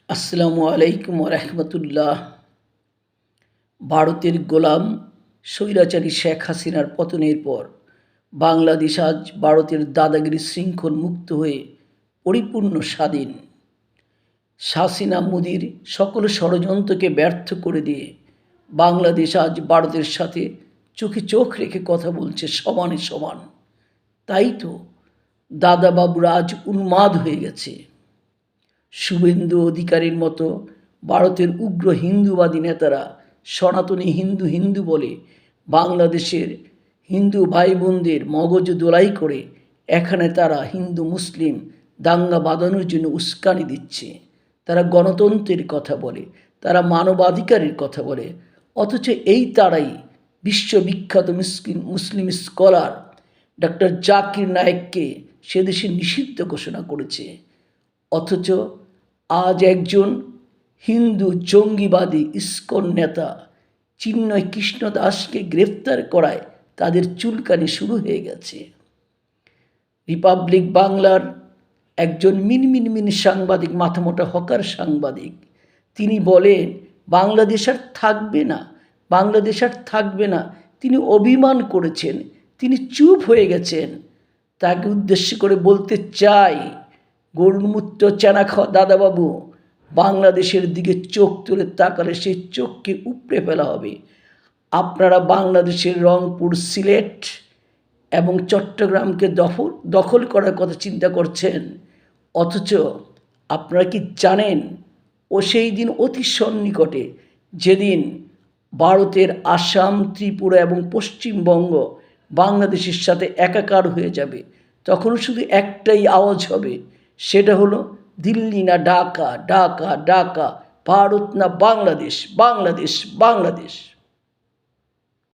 আসসালামু আলাইকুম রহমতুল্লাহ। ভারতের গোলাম স্বৈরাচারী শেখ হাসিনার পতনের পর বাংলাদেশ আজ ভারতের দাদাগিরি শৃঙ্খল মুক্ত হয়ে পরিপূর্ণ স্বাধীন। হাসিনা মোদির সকল ষড়যন্ত্রকে ব্যর্থ করে দিয়ে বাংলাদেশ আজ ভারতের সাথে চোখে চোখ রেখে কথা বলছে সমানে সমান। তাই তো দাদাবাবুরা আজ উন্মাদ হয়ে গেছে। শুভেন্দু অধিকারীর মতো ভারতের উগ্র হিন্দুবাদী নেতারা সনাতনী হিন্দু হিন্দু বলে বাংলাদেশের হিন্দু ভাই বোনদের মগজ দোলাই করে এখানে তারা হিন্দু মুসলিম দাঙ্গা বাঁধানোর জন্য উস্কানি দিচ্ছে। তারা গণতন্ত্রের কথা বলে, তারা মানবাধিকারের কথা বলে, অথচ এই তারাই বিশ্ববিখ্যাত মুসলিম স্কলার ডক্টর জাকির নায়েককে সে দেশে নিষিদ্ধ ঘোষণা করেছে। অথচ আজ একজন হিন্দু জঙ্গিবাদী ইস্কন নেতা চিন্ময় কৃষ্ণ দাসকে গ্রেফতার করায় তাদের চুলকানি শুরু হয়ে গেছে। রিপাবলিক বাংলার একজন মিনমিন সাংবাদিক, মাথামোটা হকার সাংবাদিক, তিনি বলেন বাংলাদেশ আর থাকবে না, বাংলাদেশ আর থাকবে না। তিনি অভিমান করেছেন, তিনি চুপ হয়ে গেছেন। তাকে উদ্দেশ্য করে বলতে চাই, গরুর মূত্র চেনা খাওয়া দাদাবাবু, বাংলাদেশের দিকে চোখ তুলে তাকালে সেই চোখকে উপড়ে ফেলা হবে। আপনারা বাংলাদেশের রংপুর, সিলেট এবং চট্টগ্রামকে দখল করার কথা চিন্তা করছেন, অথচ আপনারা কি জানেন ও সেই দিন অতি সন্নিকটে, যেদিন ভারতের আসাম, ত্রিপুরা এবং পশ্চিমবঙ্গ বাংলাদেশের সাথে একাকার হয়ে যাবে, তখন শুধু একটাই আওয়াজ হবে, সেটা হলো দিল্লি না ঢাকা, ঢাকা ঢাকা, ভারত না বাংলাদেশ, বাংলাদেশ বাংলাদেশ।